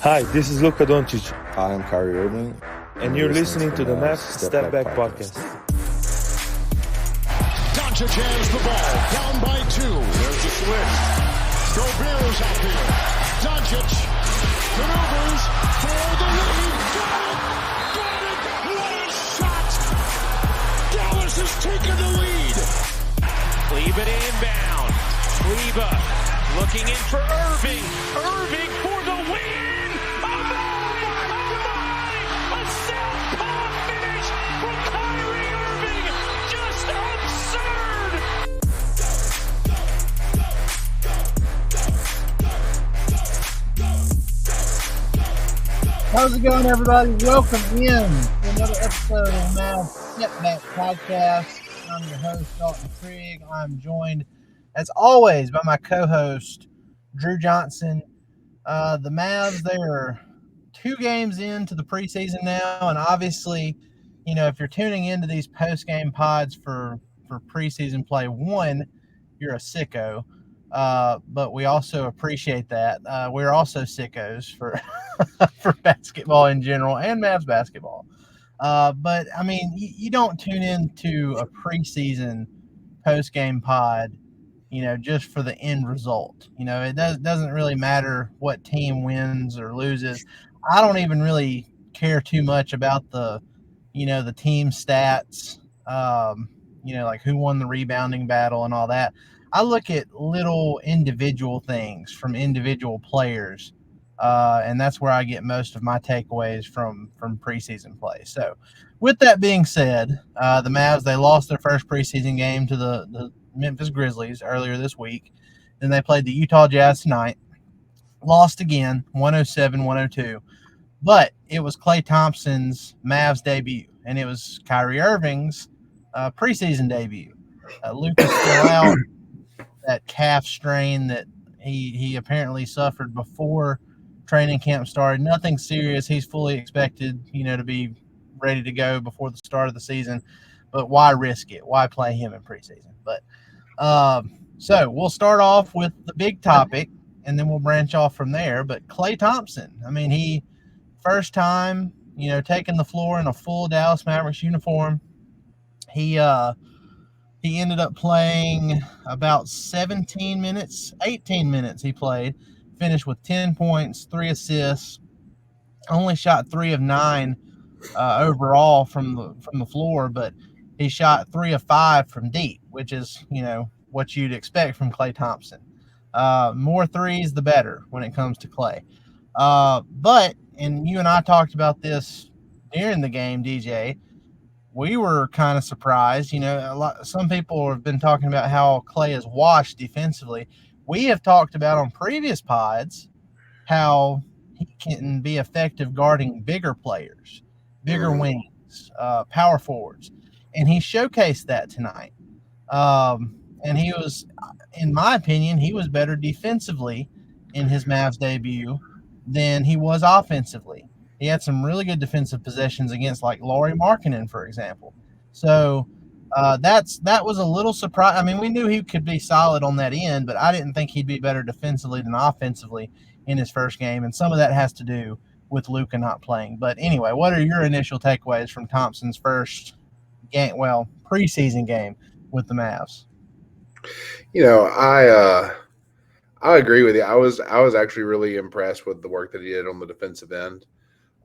Hi, this is Luka Doncic, Hi, I'm Kyrie Irving. and you're listening to the Mavs Step Back Podcast. Doncic has the ball, down by 2. There's the switch. Gobert's out there. Doncic maneuvers for the lead. Got it! Got it! What a shot! Dallas has taken the lead. Kleba inbound. Kleba looking in for Irving. Irving for the win! A southpaw finish from Kyrie Irving! Just absurd! How's it going, everybody? Welcome in to another episode of the Mavs Step Back Podcast. I'm your host, Dalton Trigg. I'm joined, as always, by my co-host, Drew Johnson. The Mavs, they are 2 games into the preseason now, and obviously, you know, if you're tuning into these post-game pods for preseason play, one, you're a sicko, but we also appreciate that. We're also sickos for for basketball in general and Mavs basketball. But, I mean, you don't tune into a preseason post-game pod, you know, just for the end result. You know, it doesn't really matter what team wins or loses. I don't even really care too much about the team stats, you know, like who won the rebounding battle and all that. I look at little individual things from individual players, and that's where I get most of my takeaways from preseason play. So with that being said, the Mavs, they lost their first preseason game to the Memphis Grizzlies earlier this week. Then they played the Utah Jazz tonight. Lost again, 107-102. But it was Klay Thompson's Mavs debut, and it was Kyrie Irving's preseason debut. Luka's still out, that calf strain that he apparently suffered before training camp started. Nothing serious. He's fully expected, you know, to be ready to go before the start of the season. But why risk it? Why play him in preseason? But so we'll start off with the big topic, and then we'll branch off from there. But Klay Thompson, I mean, he first time, you know, taking the floor in a full Dallas Mavericks uniform. He ended up playing about 18 minutes he played, finished with 10 points, 3 assists, only shot 3 of 9 overall from the floor, but he shot 3 of 5 from deep, which is, you know, what you'd expect from Klay Thompson. More threes, the better when it comes to Klay. But, and you and I talked about this during the game, DJ, we were kind of surprised. You know, some people have been talking about how Klay is washed defensively. We have talked about on previous pods how he can be effective guarding bigger players, bigger wings, power forwards, and he showcased that tonight. And he was, in my opinion, he was better defensively in his Mavs debut than he was offensively. He had some really good defensive possessions against, like, Lauri Markkanen, for example. So that was a little surprise. I mean, we knew he could be solid on that end, but I didn't think he'd be better defensively than offensively in his first game, and some of that has to do with Luka not playing. But anyway, what are your initial takeaways from Thompson's first game, well, preseason game with the Mavs? You know, I agree with you. I was actually really impressed with the work that he did on the defensive end.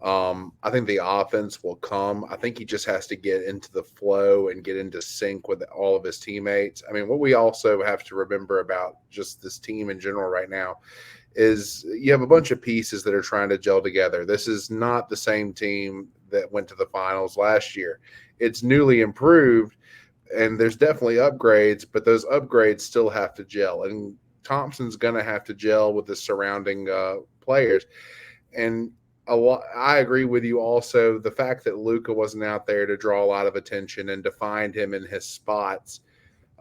I think the offense will come. I think he just has to get into the flow and get into sync with all of his teammates. I mean, what we also have to remember about just this team in general right now is you have a bunch of pieces that are trying to gel together. This is not the same team that went to the finals last year. It's newly improved, and there's definitely upgrades, but those upgrades still have to gel. And Thompson's going to have to gel with the surrounding players. And I agree with you also. The fact that Luka wasn't out there to draw a lot of attention and to find him in his spots,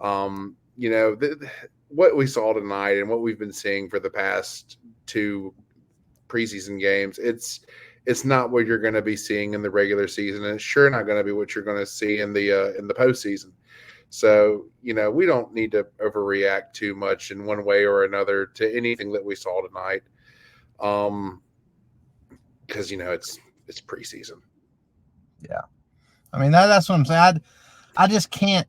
you know, what we saw tonight and what we've been seeing for the past 2 preseason games, it's not what you're going to be seeing in the regular season, and it's sure not going to be what you're going to see in the postseason. So, you know, we don't need to overreact too much in one way or another to anything that we saw tonight. because it's preseason. Yeah. I mean, that's what I'm saying. I just can't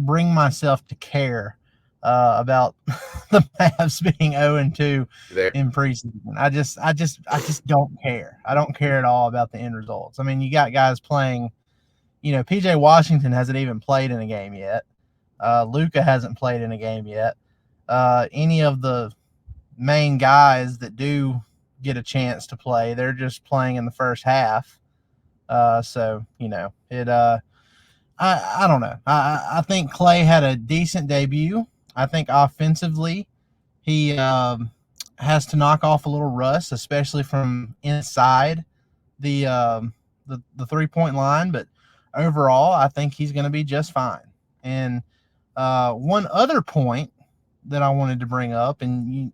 bring myself to care about the Mavs being 0-2 in preseason. I just don't care. I don't care at all about the end results. I mean, you got guys playing, PJ Washington hasn't even played in a game yet. Luka hasn't played in a game yet. Any of the main guys that do get a chance to play, they're just playing in the first half. So I don't know. I think Klay had a decent debut. I think offensively, he has to knock off a little rust, especially from inside the 3-point line. But overall, I think he's going to be just fine. And one other point that I wanted to bring up, and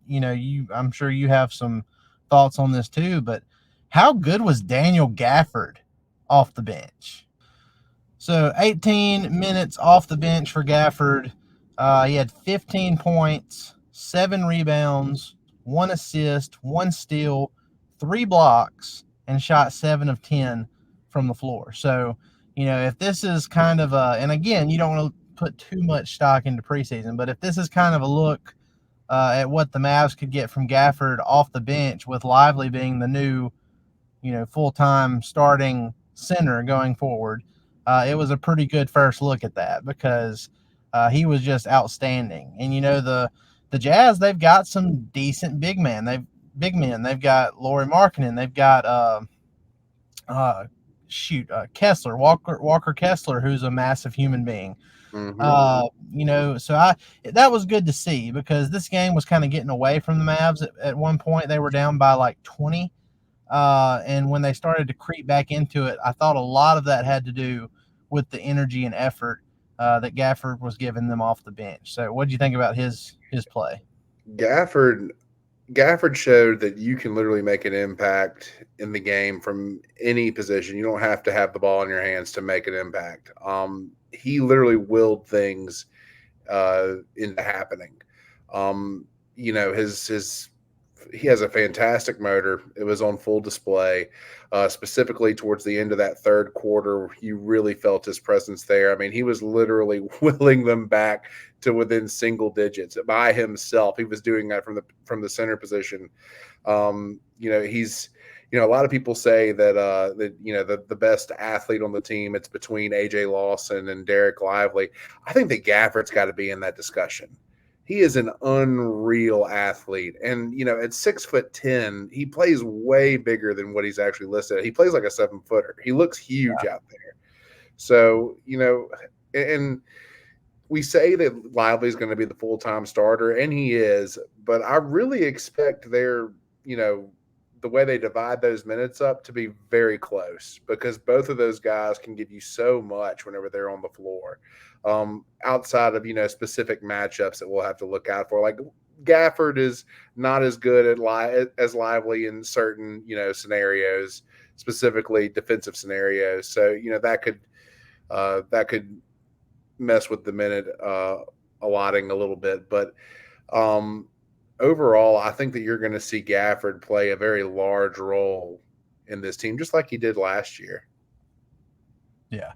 I'm sure you have some thoughts on this too, but how good was Daniel Gafford off the bench? So 18 minutes off the bench for Gafford. He had 15 points, 7 rebounds, 1 assist, 1 steal, 3 blocks, and shot 7 of 10 from the floor. So, if this is kind of and again, you don't want to put too much stock into preseason, but if this is kind of a look at what the Mavs could get from Gafford off the bench, with Lively being the new, full-time starting center going forward, it was a pretty good first look at that, because he was just outstanding. And the Jazz, they've got some decent big men. They've got Lauri Markkanen. They've got Kessler, Walker Kessler, who's a massive human being. Mm-hmm. So that was good to see, because this game was kind of getting away from the Mavs. At one point, they were down by like 20. And when they started to creep back into it, I thought a lot of that had to do with the energy and effort that Gafford was giving them off the bench. So what did you think about his play? Gafford showed that you can literally make an impact in the game from any position. You don't have to have the ball in your hands to make an impact. He literally willed things into happening. He has a fantastic motor. It was on full display, specifically towards the end of that third quarter. You really felt his presence there. I mean, he was literally willing them back to within single digits by himself. He was doing that from the center position. He's a lot of people say that the best athlete on the team, it's between AJ Lawson and Derek Lively. I think that Gafford's got to be in that discussion. He is an unreal athlete. And, at 6'10", he plays way bigger than what he's actually listed at. He plays like a 7-footer. He looks huge out there. So, and we say that Lively's going to be the full-time starter, and he is, but I really expect the way they divide those minutes up to be very close, because both of those guys can give you so much whenever they're on the floor. Outside of, specific matchups that we'll have to look out for. Like, Gafford is not as good as Lively in certain, scenarios, specifically defensive scenarios. So, that could mess with the minute allotting a little bit. But overall, I think that you're going to see Gafford play a very large role in this team, just like he did last year. Yeah.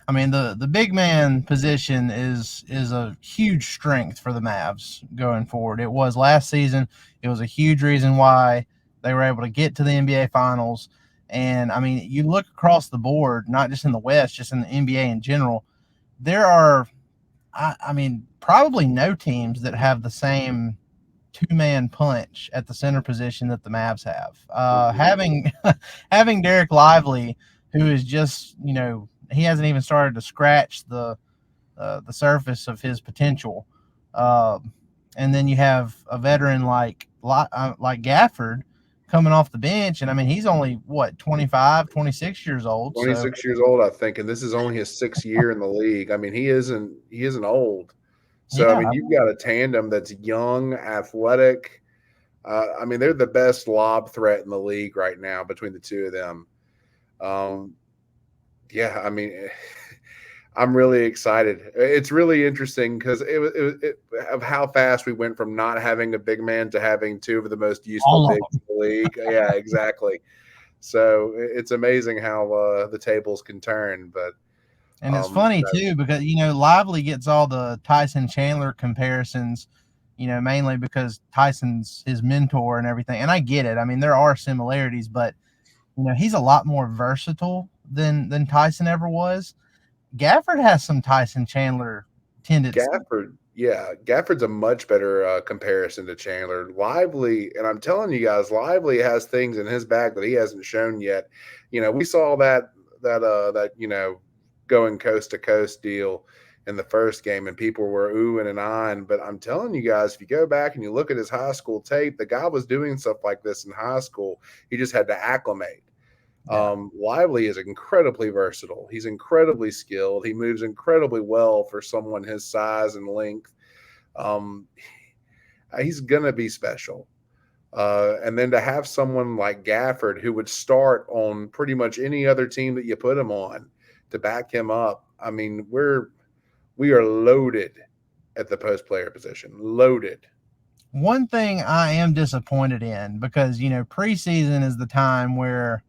I mean, the big man position is a huge strength for the Mavs going forward. It was last season. It was a huge reason why they were able to get to the NBA Finals. And, I mean, you look across the board, not just in the West, just in the NBA in general, there are, probably no teams that have the same two-man punch at the center position that the Mavs have. Having Derek Lively, who is just, he hasn't even started to scratch the surface of his potential. And then you have a veteran like Gafford coming off the bench. And, he's only, 25, 26 years old. 26 years old, I think. And this is only his 6th year in the league. He isn't old. So, yeah. You've got a tandem that's young, athletic. They're the best lob threat in the league right now between the two of them. I'm really excited. It's really interesting because of how fast we went from not having a big man to having two of the most useful bigs in the league. Yeah, exactly. So it's amazing how the tables can turn. But And it's funny too because Lively gets all the Tyson Chandler comparisons, mainly because Tyson's his mentor and everything. And I get it. I mean, there are similarities, but he's a lot more versatile than Tyson ever was. Gafford has some Tyson Chandler tendencies. Gafford's a much better comparison to Chandler. Lively, and I'm telling you guys, Lively has things in his bag that he hasn't shown yet. We saw that going coast to coast deal in the first game, and people were oohing and ahhing. But I'm telling you guys, if you go back and you look at his high school tape, the guy was doing stuff like this in high school. He just had to acclimate. Yeah. Lively is incredibly versatile. He's incredibly skilled. He moves incredibly well for someone his size and length. He's going to be special. And then to have someone like Gafford, who would start on pretty much any other team that you put him on, to back him up. I mean, we are loaded at the post player position. Loaded. One thing I am disappointed in, because preseason is the time where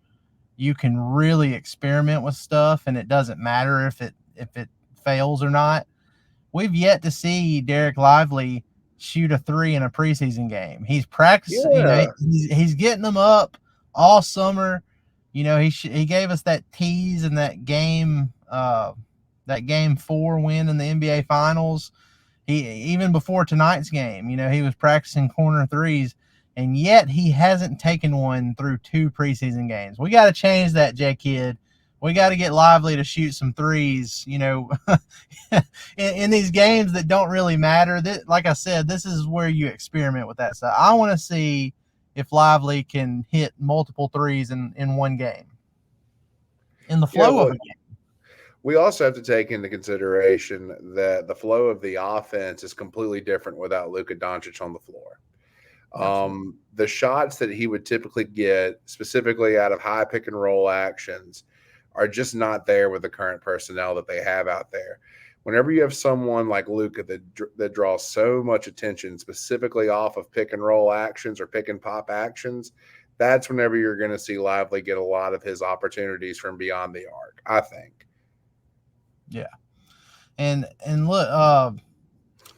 you can really experiment with stuff, and it doesn't matter if it fails or not. We've yet to see Derek Lively shoot a 3 in a preseason game. He's practicing. Yeah. He's getting them up all summer. He gave us that tease in that game 4 win in the NBA Finals. Even before tonight's game, he was practicing corner threes. And yet he hasn't taken one through 2 preseason games. We got to change that, J-Kid. We got to get Lively to shoot some threes, in these games that don't really matter. Like I said, this is where you experiment with that stuff. I want to see if Lively can hit multiple threes in one game. In the flow of a game. We also have to take into consideration that the flow of the offense is completely different without Luka Doncic on the floor. The shots that he would typically get, specifically out of high pick and roll actions, are just not there with the current personnel that they have out there. Whenever you have someone like Luka that draws so much attention, specifically off of pick and roll actions or pick and pop actions, that's whenever you're going to see Lively get a lot of his opportunities from beyond the arc, I think. Yeah. And look,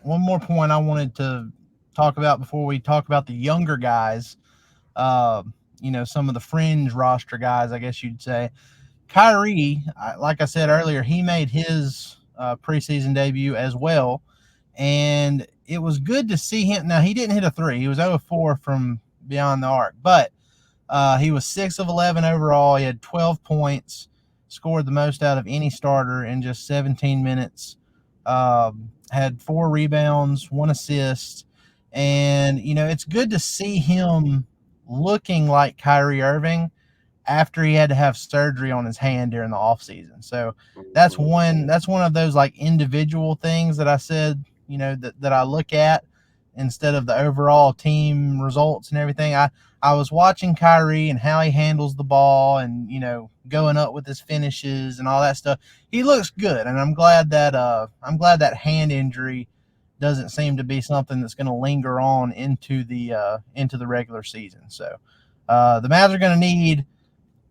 one more point I wanted to talk about before we talk about the younger guys, some of the fringe roster guys, I guess you'd say. Kyrie, like I said earlier, he made his preseason debut as well, and it was good to see him. Now, he didn't hit a 3. He was 0 of 4 from beyond the arc, but he was 6 of 11 overall. He had 12 points, scored the most out of any starter in just 17 minutes, had 4 rebounds, 1 assist. And, it's good to see him looking like Kyrie Irving after he had to have surgery on his hand during the offseason. So that's one of those like individual things that I said, that I look at instead of the overall team results and everything. I was watching Kyrie and how he handles the ball and, going up with his finishes and all that stuff. He looks good, and I'm glad that hand injury doesn't seem to be something that's going to linger on into the regular season. So the Mavs are going to need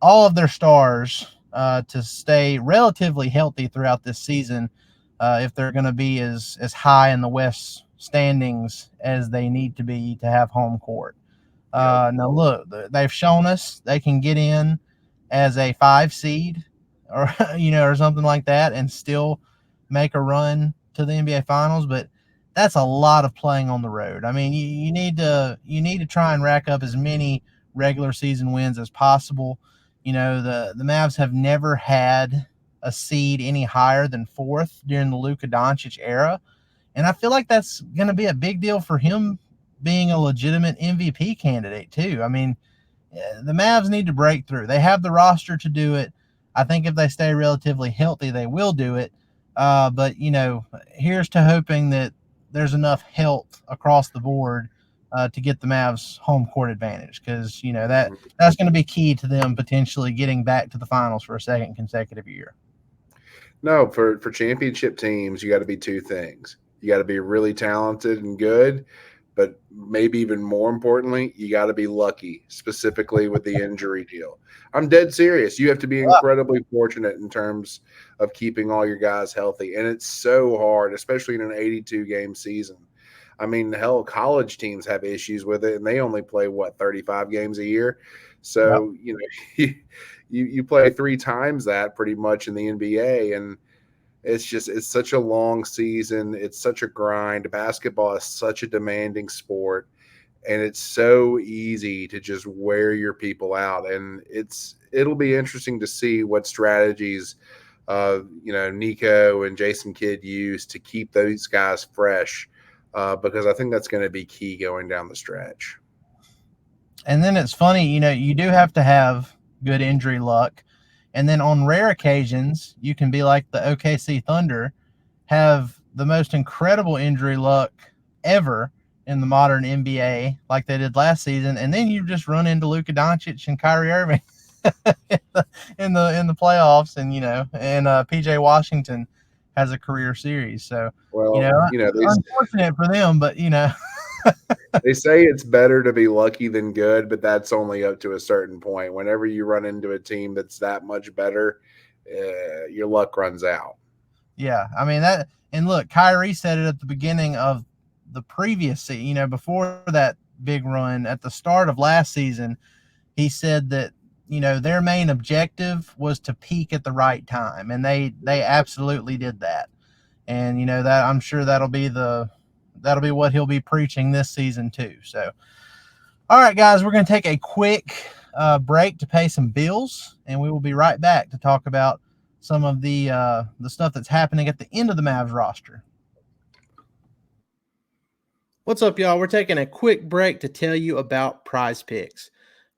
all of their stars to stay relatively healthy throughout this season if they're going to be as high in the West standings as they need to be to have home court. Now, look, they've shown us they can get in as a 5 seed or something like that and still make a run to the NBA Finals, but that's a lot of playing on the road. I mean, you need to try and rack up as many regular season wins as possible. The Mavs have never had a seed any higher than 4th during the Luka Doncic era, and I feel like that's going to be a big deal for him being a legitimate MVP candidate too. I mean, the Mavs need to break through. They have the roster to do it. I think if they stay relatively healthy, they will do it. But here's to hoping that there's enough health across the board to get the Mavs home court advantage, because that's going to be key to them potentially getting back to the finals for a second consecutive year. No, for championship teams, you got to be 2 things. You got to be really talented and good, but maybe even more importantly, you got to be lucky, specifically with the injury deal. I'm dead serious. You have to be incredibly fortunate in terms of keeping all your guys healthy. And it's so hard, especially in an 82-game season. I mean, hell, college teams have issues with it, and they only play, 35 games a year? So, you play 3 times that pretty much in the NBA, and it's such a long season. It's such a grind. Basketball is such a demanding sport, and it's so easy to just wear your people out. And it'll be interesting to see what strategies Nico and Jason Kidd use to keep those guys fresh, because I think that's going to be key going down the stretch. And then it's funny, you do have to have good injury luck. And then on rare occasions, you can be like the OKC Thunder, have the most incredible injury luck ever in the modern NBA, like they did last season, and then you just run into Luka Doncic and Kyrie Irving in the playoffs, and PJ Washington has a career series. So unfortunate for them, but they say it's better to be lucky than good, but that's only up to a certain point. Whenever you run into a team that's that much better, your luck runs out. Yeah, I mean that. And look, Kyrie said it at the beginning of the previous season, before that big run at the start of last season. He said that their main objective was to peak at the right time, and they absolutely did that. And that I'm sure that'll be what he'll be preaching this season too. So, all right, guys, we're going to take a quick break to pay some bills, and we will be right back to talk about some of the stuff that's happening at the end of the Mavs roster. What's up, y'all? We're taking a quick break to tell you about Prize Picks.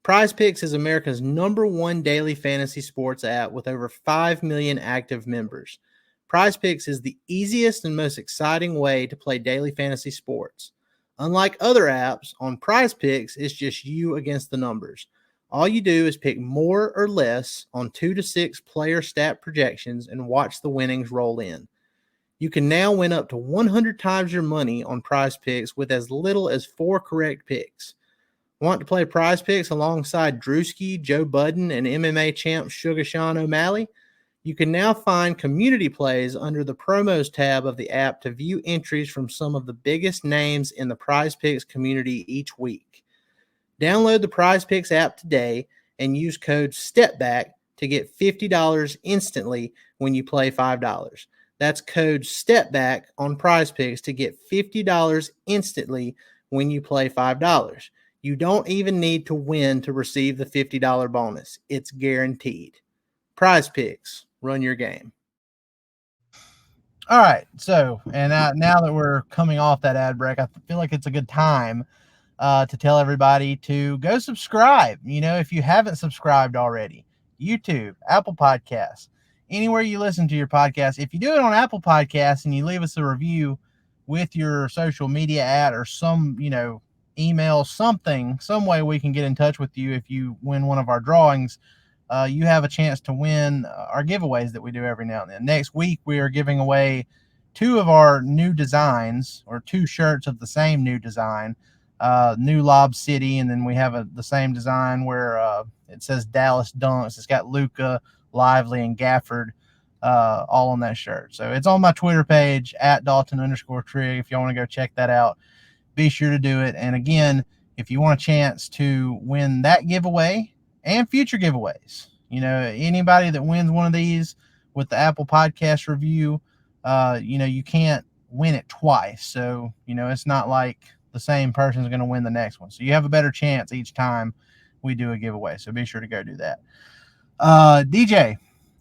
Prize Picks is America's #1 daily fantasy sports app with over 5 million active members. Prize Picks is the easiest and most exciting way to play daily fantasy sports. Unlike other apps, on Prize Picks, it's just you against the numbers. All you do is pick more or less on 2 to 6 player stat projections and watch the winnings roll in. You can now win up to 100 times your money on Prize Picks with as little as 4 correct picks. Want to play Prize Picks alongside Drewski, Joe Budden, and MMA champ Sugar Sean O'Malley? You can now find community plays under the promos tab of the app to view entries from some of the biggest names in the Prize Picks community each week. Download the Prize Picks app today and use code STEPBACK to get $50 instantly when you play $5. That's code STEPBACK on Prize Picks to get $50 instantly when you play $5. You don't even need to win to receive the $50 bonus. It's guaranteed. Prize Picks. Run your game. All right. So, and now that we're coming off that ad break, I feel like it's a good time to tell everybody to go subscribe. If you haven't subscribed already, YouTube, Apple Podcasts, anywhere you listen to your podcast. If you do it on Apple Podcasts and you leave us a review with your social media ad or some, email, some way we can get in touch with you if you win one of our drawings, you have a chance to win our giveaways that we do every now and then. Next week, we are giving away 2 of our new designs, or 2 shirts of the same new design, new Lob City, and then we have the same design where it says Dallas Dunks. It's got Luka, Lively, and Gafford all on that shirt. So it's on my Twitter page, @Dalton_Trigg. If y'all want to go check that out, be sure to do it. And again, if you want a chance to win that giveaway and future giveaways, anybody that wins one of these with the Apple Podcast review, you can't win it twice. So, it's not like the same person is going to win the next one. So you have a better chance each time we do a giveaway. So be sure to go do that. DJ,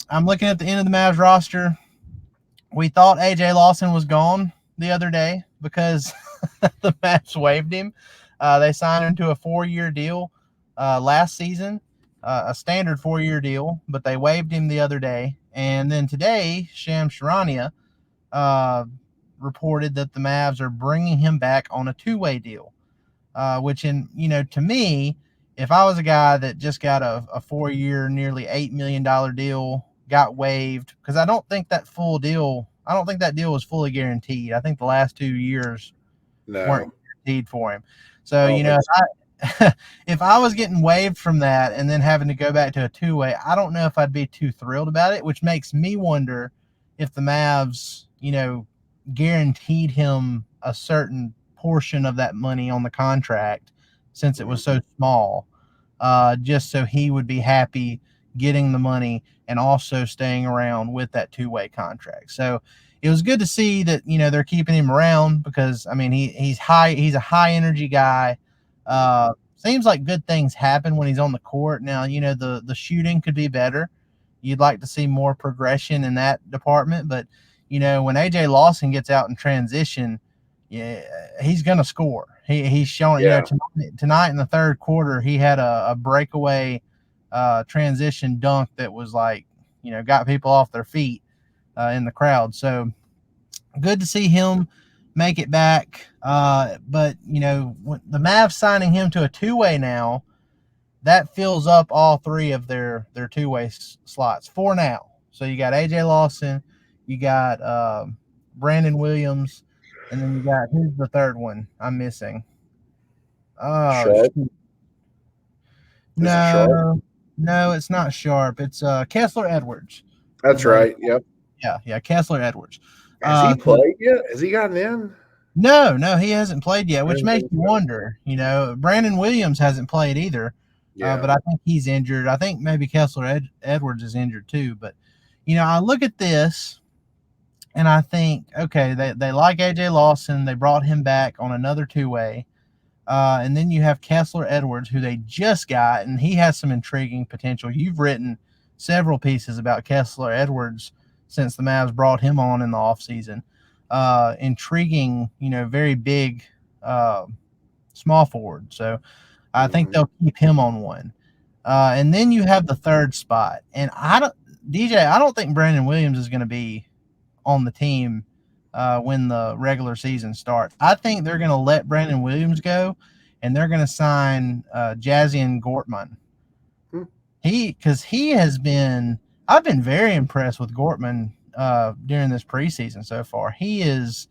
I'm looking at the end of the Mavs roster. We thought AJ Lawson was gone the other day because the Mavs waived him. They signed him to a 4-year deal last season, a standard 4-year deal, but they waived him the other day. And then today, Shams Charania reported that the Mavs are bringing him back on a 2-way deal, which, to me, if I was a guy that just got a 4-year, nearly $8 million deal, got waived, because I don't think that deal was fully guaranteed. I think the last 2 years weren't guaranteed for him. So, I don't think if I was getting waived from that and then having to go back to a two-way, I don't know if I'd be too thrilled about it, which makes me wonder if the Mavs, guaranteed him a certain portion of that money on the contract since it was so small, just so he would be happy getting the money and also staying around with that two-way contract. So it was good to see that, they're keeping him around because, he's a high energy guy. Seems like good things happen when he's on the court. Now, the shooting could be better. You'd like to see more progression in that department, but when AJ Lawson gets out in transition, yeah, he's going to score. He's shown, tonight in the third quarter, he had a breakaway transition dunk that was like, got people off their feet in the crowd. So good to see him make it back. But, when the Mavs signing him to a two-way now, that fills up all three of their two-way slots for now. So you got AJ Lawson, you got Brandon Williams, and then you got, who's the third one I'm missing? Sharp. No, it's not Sharp. It's Kessler Edwards. That's right. Yep. Yeah, Kessler Edwards. Has he played yet? Has he gotten in? No, he hasn't played yet, which makes you wonder. Brandon Williams hasn't played either, but I think he's injured. I think maybe Kessler Edwards is injured too. But, I look at this and I think, okay, they like AJ Lawson. They brought him back on another two-way. And then you have Kessler Edwards, who they just got, and he has some intriguing potential. You've written several pieces about Kessler Edwards since the Mavs brought him on in the offseason. Intriguing, very big small forward. So I think they'll keep him on one. And then you have the third spot. And I don't think Brandon Williams is going to be on the team when the regular season starts. I think they're going to let Brandon Williams go, and they're going to sign Jazian Gortman. I've been very impressed with Gortman during this preseason so far. He's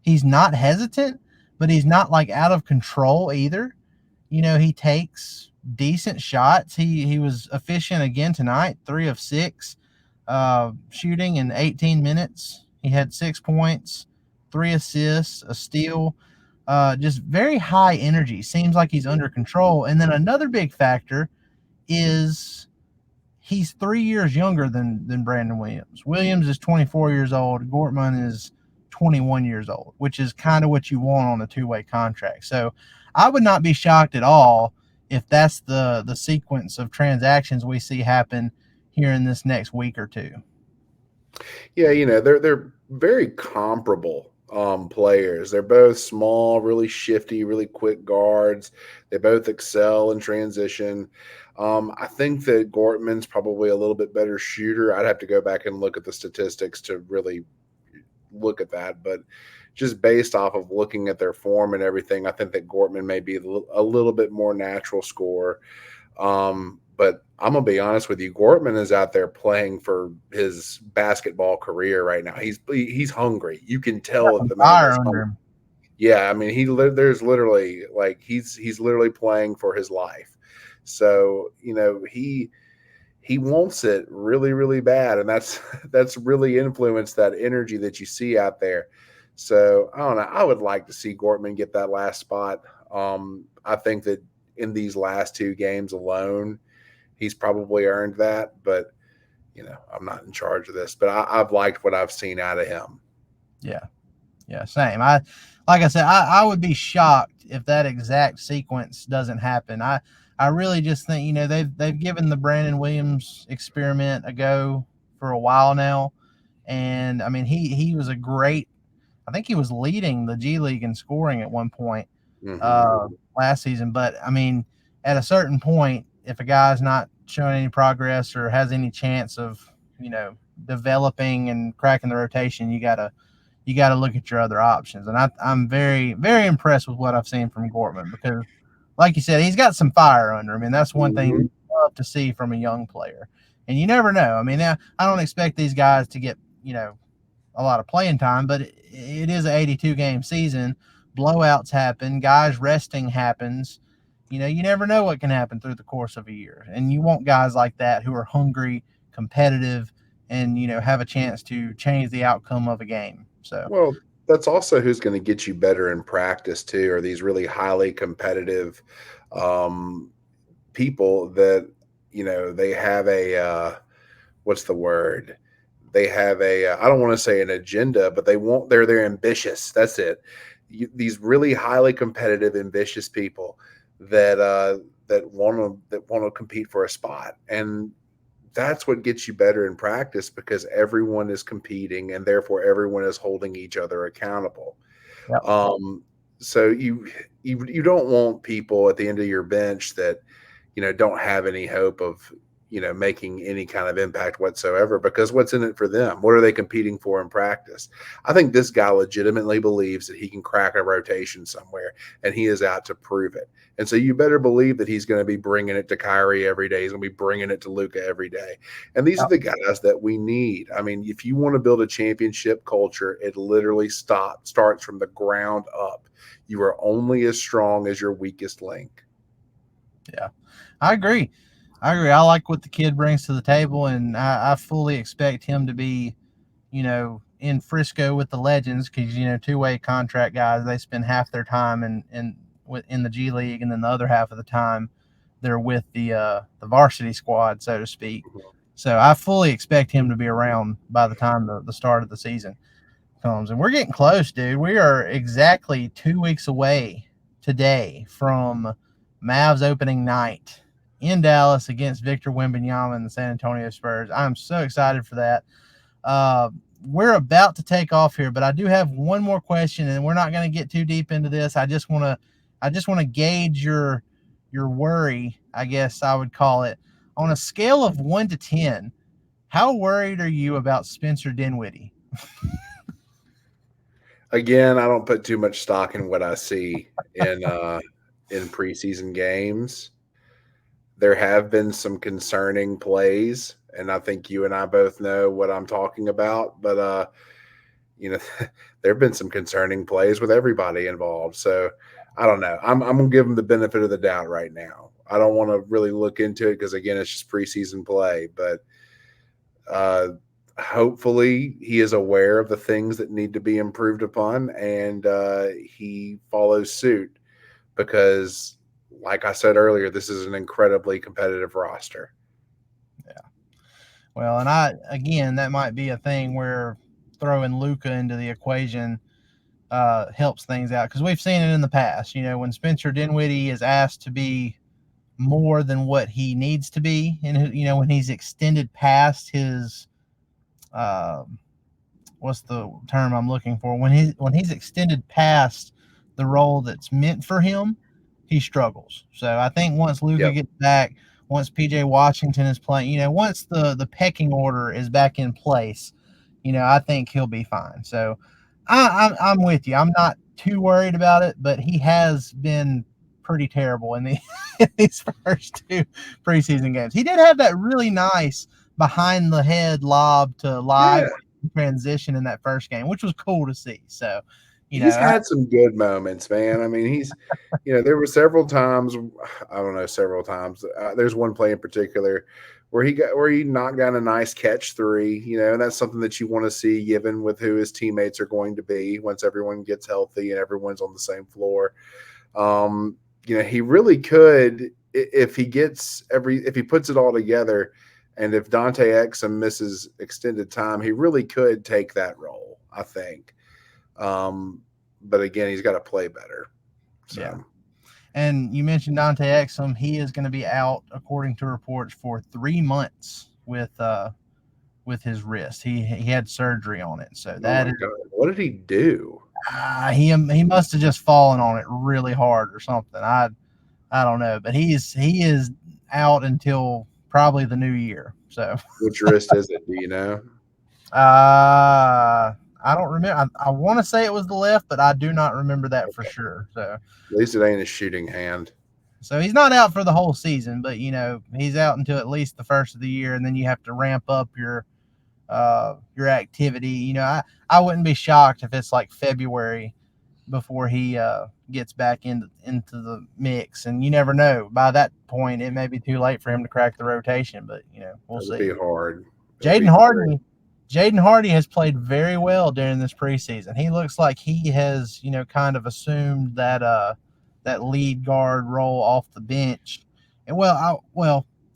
not hesitant, but he's not like out of control either. He takes decent shots. He was efficient again tonight, 3 of 6 shooting in 18 minutes. He had 6 points, 3 assists, a steal, just very high energy. Seems like he's under control. And then another big factor is he's 3 years younger than Brandon Williams. Williams is 24 years old. Gortman is 21 years old, which is kind of what you want on a two-way contract. So I would not be shocked at all if that's the sequence of transactions we see happen here in this next week or two. Yeah, they're very comparable players. They're both small, really shifty, really quick guards. They both excel in transition. I think that Gortman's probably a little bit better shooter. I'd have to go back and look at the statistics to really look at that. But just based off of looking at their form and everything, I think that Gortman may be a little bit more natural scorer. But I'm going to be honest with you, Gortman is out there playing for his basketball career right now. He's hungry. You can tell that the man is hungry. Yeah, there's literally he's literally playing for his life. So, he wants it really, really bad, and that's really influenced that energy that you see out there. So, I don't know. I would like to see Gortman get that last spot. I think that in these last 2 games alone, he's probably earned that, but I'm not in charge of this. But I've liked what I've seen out of him. Yeah, same. Like I said, I would be shocked if that exact sequence doesn't happen. I really just think they've given the Brandon Williams experiment a go for a while now, and he was a great. I think he was leading the G League in scoring at one point last season. But at a certain point, if a guy's not showing any progress or has any chance of, developing and cracking the rotation, you gotta look at your other options. And I'm very, very impressed with what I've seen from Gortman because, like you said, he's got some fire under him, and that's one thing you love to see from a young player. And you never know. I don't expect these guys to get, a lot of playing time, but it is an 82-game season. blowouts happen, guys resting happens. You never know what can happen through the course of a year. And you want guys like that who are hungry, competitive, and, have a chance to change the outcome of a game. So, well, that's also who's going to get you better in practice too, are these really highly competitive people that, they have what's the word? They have I don't want to say an agenda, but they're ambitious. That's it. These really highly competitive, ambitious people that want to compete for a spot. And that's what gets you better in practice, because everyone is competing and therefore everyone is holding each other accountable. Yep. So you don't want people at the end of your bench that, don't have any hope of, making any kind of impact whatsoever, because what's in it for them? What are they competing for in practice? I think this guy legitimately believes that he can crack a rotation somewhere, and he is out to prove it. And so you better believe that he's going to be bringing it to Kyrie every day. He's going to be bringing it to Luka every day. And these are the guys that we need. I mean, if you want to build a championship culture, it literally starts from the ground up. You are only as strong as your weakest link. Yeah, I agree. I like what the kid brings to the table, and I fully expect him to be, in Frisco with the Legends, because, two-way contract guys, they spend half their time in the G League, and then the other half of the time they're with the varsity squad, so to speak. So I fully expect him to be around by the time the start of the season comes. And we're getting close, dude. We are exactly 2 weeks away today from Mavs opening night in Dallas against Victor Wembanyama and the San Antonio Spurs. I'm so excited for that. We're about to take off here, but I do have one more question, and we're not going to get too deep into this. I just want to gauge your worry, I guess I would call it. On a scale of 1 to 10, how worried are you about Spencer Dinwiddie? Again, I don't put too much stock in what I see in preseason games. There have been some concerning plays, and I think you and I both know what I'm talking about. But there have been some concerning plays with everybody involved. So I don't know. I'm gonna give him the benefit of the doubt right now. I don't want to really look into it, because again, it's just preseason play. But hopefully he is aware of the things that need to be improved upon, and he follows suit, because like I said earlier, this is an incredibly competitive roster. Yeah. Well, and that might be a thing where throwing Luka into the equation helps things out, because we've seen it in the past. When Spencer Dinwiddie is asked to be more than what he needs to be, and when he's extended past his what's the term I'm looking for? When he's extended past the role that's meant for him, he struggles. So I think once Luka gets back, once PJ Washington is playing, once the pecking order is back in place, I think he'll be fine. So I'm with you. I'm not too worried about it, but he has been pretty terrible in these first 2 preseason games. He did have that really nice behind the head lob to live transition in that first game, which was cool to see. So, he's had some good moments, man. I mean, he's, there were several times, there's one play in particular where he knocked down a nice catch 3, and that's something that you want to see, given with who his teammates are going to be once everyone gets healthy and everyone's on the same floor. He really could, if he puts it all together, and if Dante Exum misses extended time, he really could take that role, I think. But again, he's got to play better. So. Yeah. And you mentioned Dante Exum. He is going to be out, according to reports, for 3 months with his wrist. He had surgery on it. So God. What did he do? He must have just fallen on it really hard or something. I don't know, but he is out until probably the new year. So which wrist is it? Do you know? I don't remember. I want to say it was the left, but I do not remember that for sure. So at least it ain't a shooting hand. So he's not out for the whole season, but he's out until at least the first of the year, and then you have to ramp up your activity. I wouldn't be shocked if it's like February before he gets back into the mix. And you never know. By that point, it may be too late for him to crack the rotation, but we'll see. It'll be hard. Jaden Hardy has played very well during this preseason. He looks like he has, kind of assumed that lead guard role off the bench. And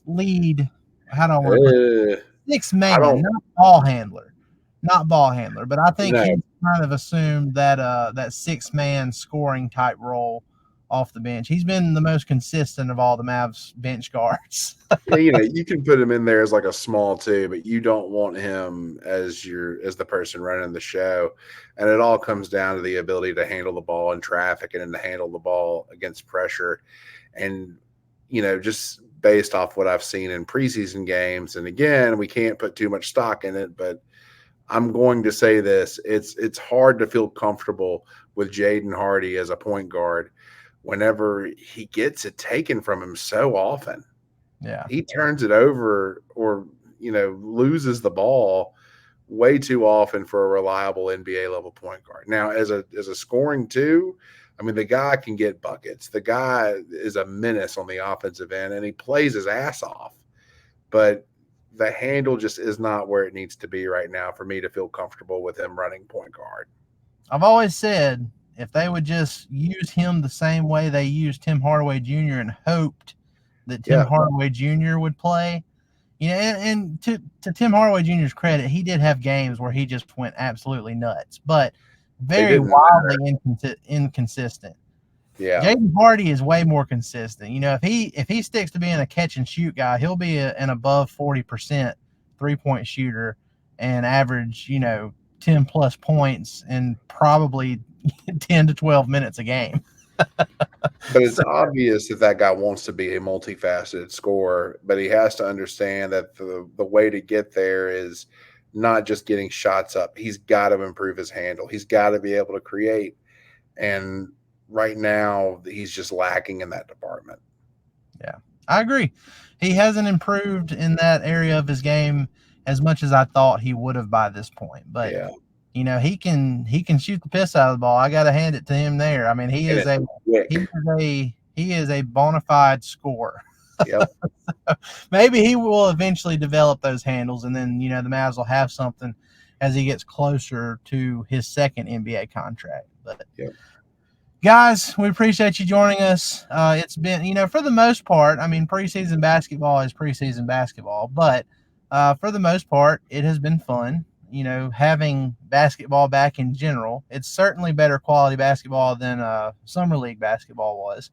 lead. How do I want to put it? Sixth man, not ball handler. But I think he kind of assumed that six-man scoring type role off the bench. He's been the most consistent of all the Mavs bench guards. You can put him in there as like a small two, but you don't want him as the person running the show. And it all comes down to the ability to handle the ball in traffic and then to handle the ball against pressure. And just based off what I've seen in preseason games, and again, we can't put too much stock in it, but I'm going to say this: it's hard to feel comfortable with Jaden Hardy as a point guard whenever he gets it taken from him so often. Yeah, he turns it over or loses the ball way too often for a reliable NBA level point guard. Now, as a scoring two, I mean, the guy can get buckets. The guy is a menace on the offensive end, and he plays his ass off. But the handle just is not where it needs to be right now for me to feel comfortable with him running point guard. I've always said if they would just use him the same way they used Tim Hardaway Jr. and hoped that Tim Hardaway Jr. would play, and to Tim Hardaway Jr.'s credit, he did have games where he just went absolutely nuts, but very wildly inconsistent. Yeah, Jaden Hardy is way more consistent. If he sticks to being a catch and shoot guy, he'll be an above 40% 3-point shooter and average 10 plus points and probably 10 to 12 minutes a game. But it's obvious that guy wants to be a multifaceted scorer, but he has to understand that the way to get there is not just getting shots up. He's got to improve his handle. He's got to be able to create. And right now, he's just lacking in that department. Yeah, I agree. He hasn't improved in that area of his game as much as I thought he would have by this point. But he can shoot the piss out of the ball. I got to hand it to him there. I mean, he is a bona fide scorer. Yep. Maybe he will eventually develop those handles, and then the Mavs will have something as he gets closer to his second NBA contract. But guys, we appreciate you joining us. It's been, for the most part, I mean, preseason basketball is preseason basketball, but for the most part, it has been fun. Having basketball back in general. It's certainly better quality basketball than summer league basketball was.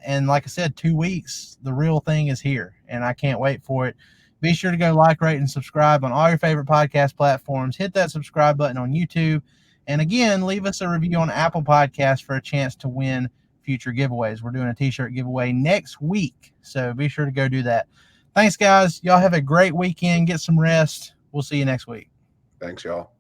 And like I said, 2 weeks, the real thing is here, and I can't wait for it. Be sure to go like, rate, and subscribe on all your favorite podcast platforms. Hit that subscribe button on YouTube. And again, leave us a review on Apple Podcasts for a chance to win future giveaways. We're doing a t-shirt giveaway next week, so be sure to go do that. Thanks, guys. Y'all have a great weekend. Get some rest. We'll see you next week. Thanks, y'all.